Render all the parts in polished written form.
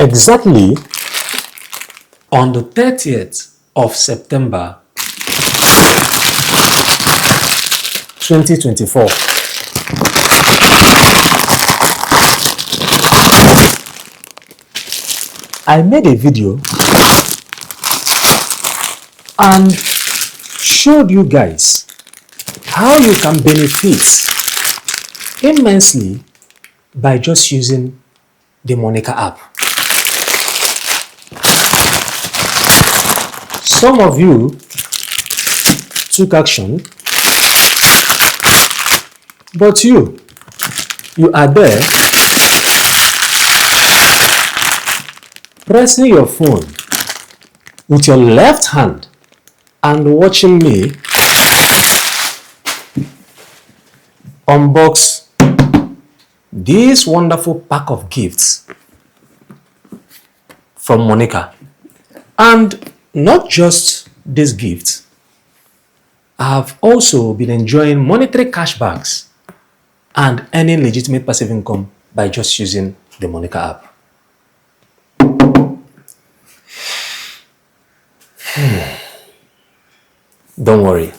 Exactly on the 30th of September 2024, I made a video and showed you guys how you can benefit immensely by just using the Monica app. Some of you took action, but you are there pressing your phone with your left hand and watching me unbox this wonderful pack of gifts from Monica. And not just these gifts, I have also been enjoying monetary cashbacks and earning legitimate passive income by just using the Monica app. Don't worry,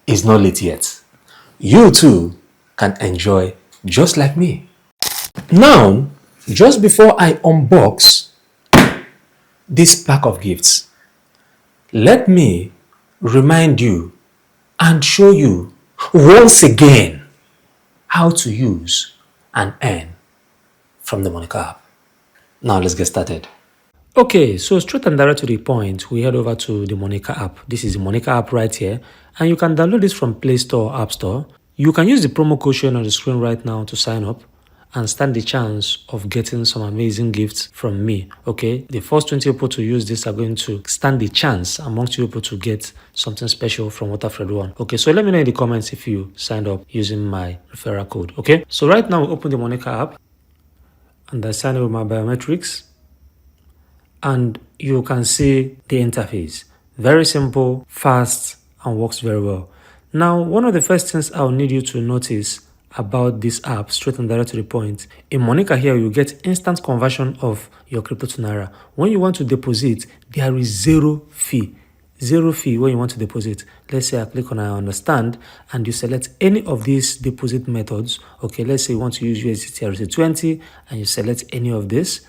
it's not late yet. You too can enjoy just like me. Now, just before I unbox this pack of gifts, let me remind you and show you once again how to use and earn from the Monica app. Now let's get started. Okay, so straight and direct to the point, we head over to the Monica app. This is the Monica app right here, and you can download this from Play Store or App Store. You can use the promo code shown on the screen right now to sign up and stand the chance of getting some amazing gifts from me. Okay, the first 20 people to use this are going to stand the chance amongst you people to get something special from Referral. Okay, so let me know in the comments if you signed up using my referral code. Okay, so right now we open the Monica app and I sign up with my biometrics, and you can see the interface. Very simple, fast, and works very well. Now, one of the first things I'll need you to notice about this app, straight and direct to the point, in Monica here, you get instant conversion of your crypto to Naira. When you want to deposit, there is zero fee. Zero fee when you want to deposit. Let's say I click on I understand and you select any of these deposit methods. Okay, let's say you want to use USDT RC20 and you select any of this,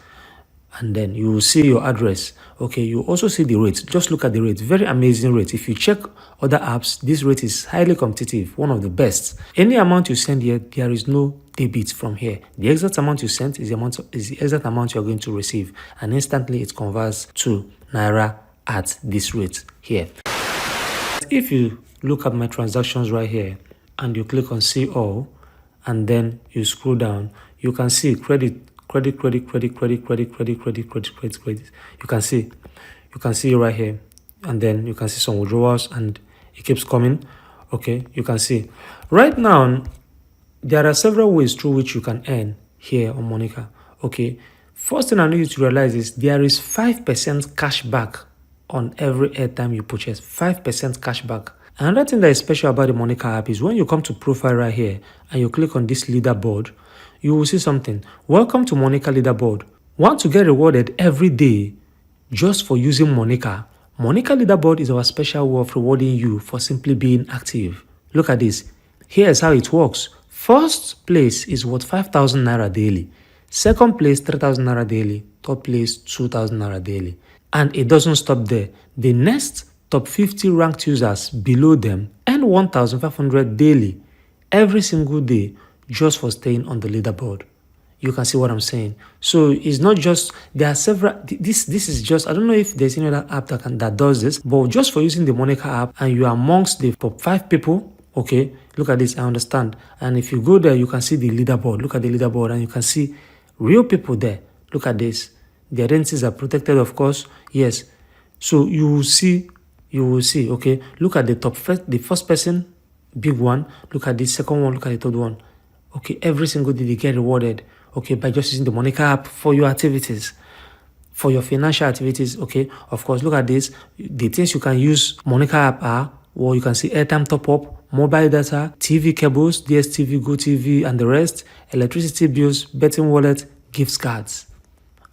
and then you will see your address. Okay, you also see the rate. Just look at the rate. Very amazing rate. If you check other apps, this rate is highly competitive, one of the best. Any amount you send here, there is no debit from here. The exact amount you sent is the exact amount you are going to receive, and instantly it converts to Naira at this rate here. If you look at my transactions right here and you click on see all, and then you scroll down, you can see credit. You can see right here, and then you can see some withdrawals and it keeps coming. Okay, you can see right now there are several ways through which you can earn here on Monica. Okay, first thing I need you to realize is there is 5% cash back on every airtime you purchase. 5% cash back. Another thing that is special about the Monica app is when you come to profile right here and you click on this leaderboard, you will see something. Welcome to Monica leaderboard. Want to get rewarded every day just for using Monica? Monica leaderboard is our special way of rewarding you for simply being active. Look at this. Here's how it works. First place is worth 5,000 Naira daily. Second place, 3,000 Naira daily. Third place, 2,000 Naira daily. And it doesn't stop there. The next top 50 ranked users below them earn 1,500 daily every single day just for staying on the leaderboard. You can see what I'm saying. So it's not just, there are several, this is just, I don't know if there's any other app that does this, but just for using the Monica app and you are amongst the top 5 people, okay, look at this, I understand. And if you go there, you can see the leaderboard. Look at the leaderboard and you can see real people there. Look at this. The identities are protected, of course. Yes. So you will see, okay, look at the first person, big one. Look at the second one, look at the third one. Okay, every single day they get rewarded, okay, by just using the Monica app for your activities, for your financial activities, okay. Of course, look at this. The things you can use Monica app are, well, you can see airtime top-up, mobile data, TV cables, DSTV, GoTV, and the rest, electricity bills, betting wallet, gift cards.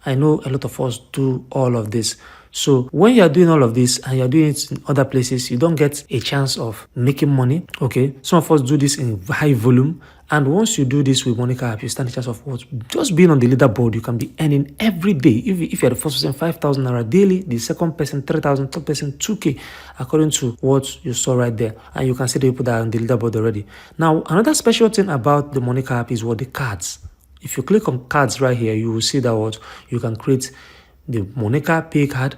I know a lot of us do all of this. So when you're doing all of this and you're doing it in other places, you don't get a chance of making money. Okay. Some of us do this in high volume. And once you do this with Monica app, you stand a chance of what? Just being on the leaderboard, you can be earning every day. If you're the first person, 5,000 naira daily, the second person, 3,000, third person, 2K, according to what you saw right there. And you can see the people that are on the leaderboard already. Now, another special thing about the Monica app is what? The cards. If you click on cards right here, you will see that what? You can create the Monica Pay card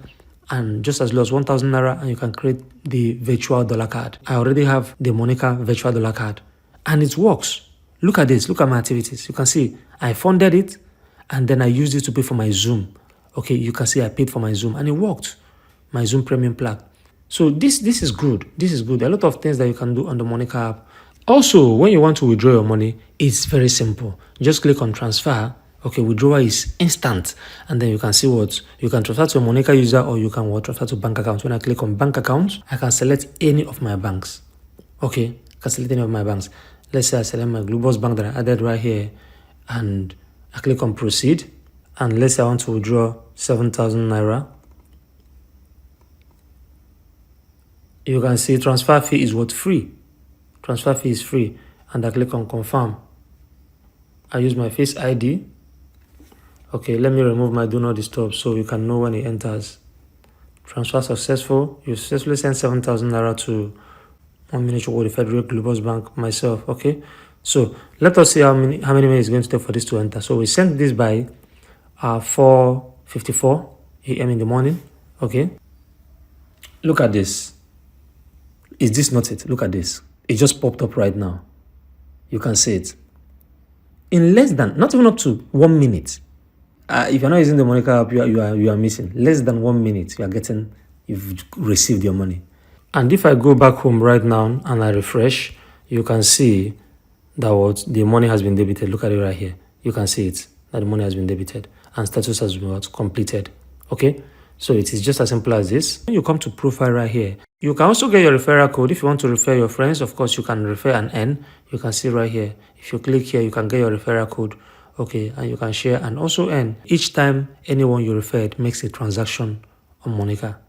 and just as low as 1,000 naira, and you can create the virtual dollar card. I already have the Monica virtual dollar card and it works. Look at this. Look at my activities. You can see I funded it and then I used it to pay for my Zoom. Okay, you can see I paid for my Zoom and it worked. My Zoom premium plug. So this is good. This is good. There are a lot of things that you can do on the Monica app. Also, when you want to withdraw your money, it's very simple. Just click on transfer. Okay, withdrawal is instant. And then you can see what you can transfer to a Monica user or you can transfer to bank account. When I click on bank account, I can select any of my banks. Okay, I can select any of my banks. Let's say I select my Global Bank that I added right here and I click on proceed. And let's say I want to withdraw 7,000 naira. You can see transfer fee is what? Free. Transfer fee is free. And I click on confirm. I use my Face ID. Okay, let me remove my do not disturb so you can know when it enters. Transfer successful. You successfully sent 7,000 naira to 1 minute with the Federal Global Bank myself. Okay, so let us see how many minutes it's going to take for this to enter. So we sent this by 4:54 a.m. in the morning. Okay, look at this. Is this not it? Look at this. It just popped up right now. You can see it in less than, not even up to 1 minute. If you're not using the Monica app, you are missing less than 1 minute. You've received your money. And if I go back home right now and I refresh, you can see that what the money has been debited. Look at it right here. You can see it, that the money has been debited and status has been completed. Okay, so it is just as simple as this. When you come to profile right here, you can also get your referral code. If you want to refer your friends, of course, you can refer and earn. You can see right here. If you click here, you can get your referral code. Okay, and you can share and also earn. Each time anyone you referred makes a transaction on Monica.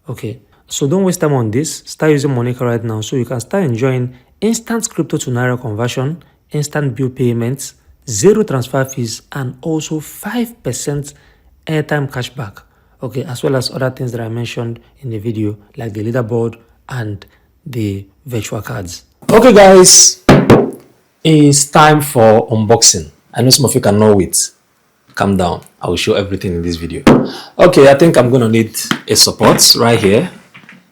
Okay. So don't waste time on this. Start using Monica right now so you can start enjoying instant crypto to Naira conversion, instant bill payments, 0 transfer fees, and also 5% airtime cashback. Okay, as well as other things that I mentioned in the video, like the leaderboard and the virtual cards. Okay, guys, it's time for unboxing. I know some of you cannot wait. Calm down. I will show everything in this video. Okay, I think I'm going to need a support right here.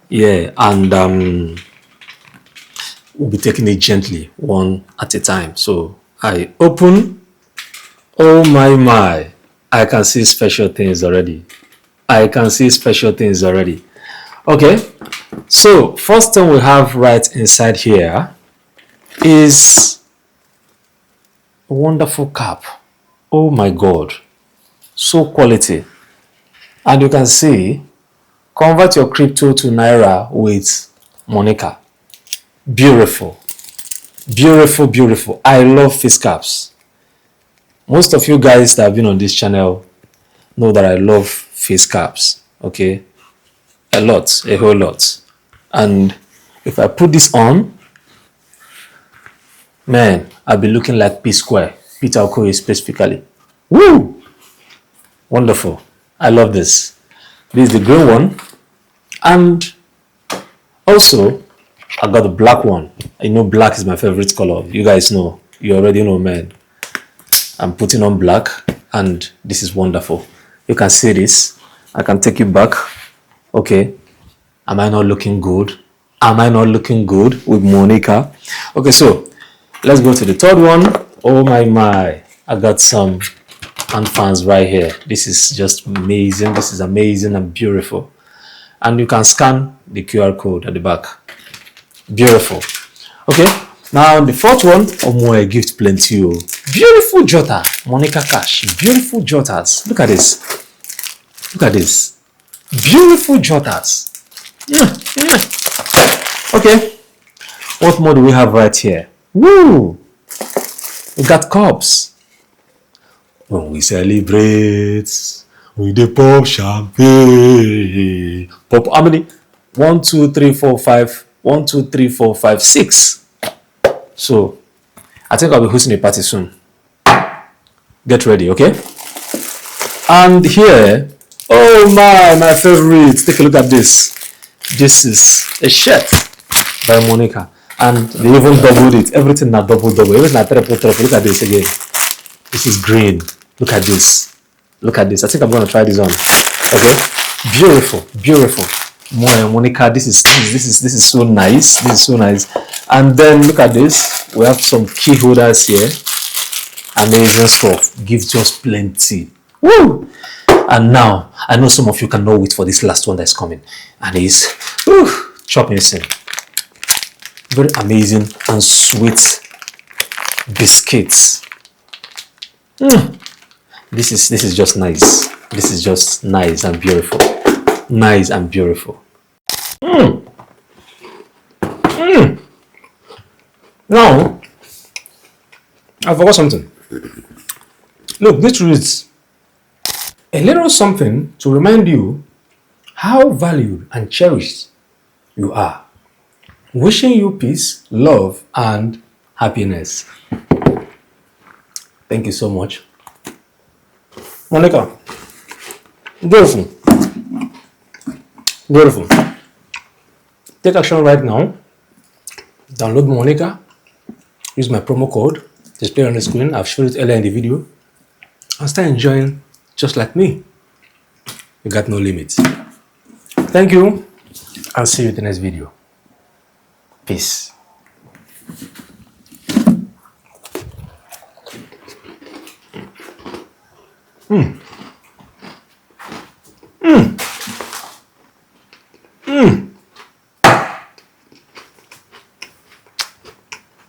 Yeah, and we'll be taking it gently, one at a time. So I open. Oh my, I can see special things already. I can see special things already. Okay, so first thing we have right inside here is a wonderful cap. Oh my God, so quality. And you can see, convert your crypto to Naira with Monica. Beautiful. Beautiful, beautiful. I love face caps. Most of you guys that have been on this channel know that I love face caps. Okay? A lot, a whole lot. And if I put this on, man, I'll be looking like P Square. Peter Okoye specifically. Woo! Wonderful. I love this. This is the green one. And also, I got the black one. I know black is my favorite color. You guys know. You already know, man. I'm putting on black and this is wonderful. You can see this. I can take it back. Okay. Am I not looking good? Am I not looking good with Monica? Okay, so let's go to the third one. Oh my. I got some hand fans right here. This is just amazing. This is amazing and beautiful. And you can scan the QR code at the back. Beautiful. Okay, now the fourth one, oh my, gift plenty. Beautiful jotter, Monica Cash. Beautiful jotters. Look at this. Look at this. Beautiful jotters. Okay, what more do we have right here? Woo! We got cups. When we celebrate, We dey pop champagne. Pop how many? 1, 2, 3, 4, 5. 1, 2, 3, 4, 5, 6. So I think I'll be hosting a party soon. Get ready, okay? And here, oh my favorite. Take a look at this. This is a shirt by Monica. And they even doubled it. Everything not double. Everything not triple. Look at this again. This is green. Look at this. Look at this. I think I'm gonna try this on. Okay. Beautiful. Monica, this is so nice. This is so nice. And then look at this. We have some key holders here. Amazing stuff. Gives just plenty. Woo! And now I know some of you cannot wait for this last one that's coming. And it's chopping sin. Very amazing and sweet biscuits. This is just nice. This is just nice and beautiful. Nice and beautiful. Now, I forgot something. Look, this reads a little something to remind you how valued and cherished you are. Wishing you peace, love, and happiness. Thank you so much. Monica, beautiful. Beautiful. Take action right now. Download Monica. Use my promo code displayed on the screen. I've showed it earlier in the video. And start enjoying just like me. You got no limits. Thank you. I'll see you in the next video. Peace.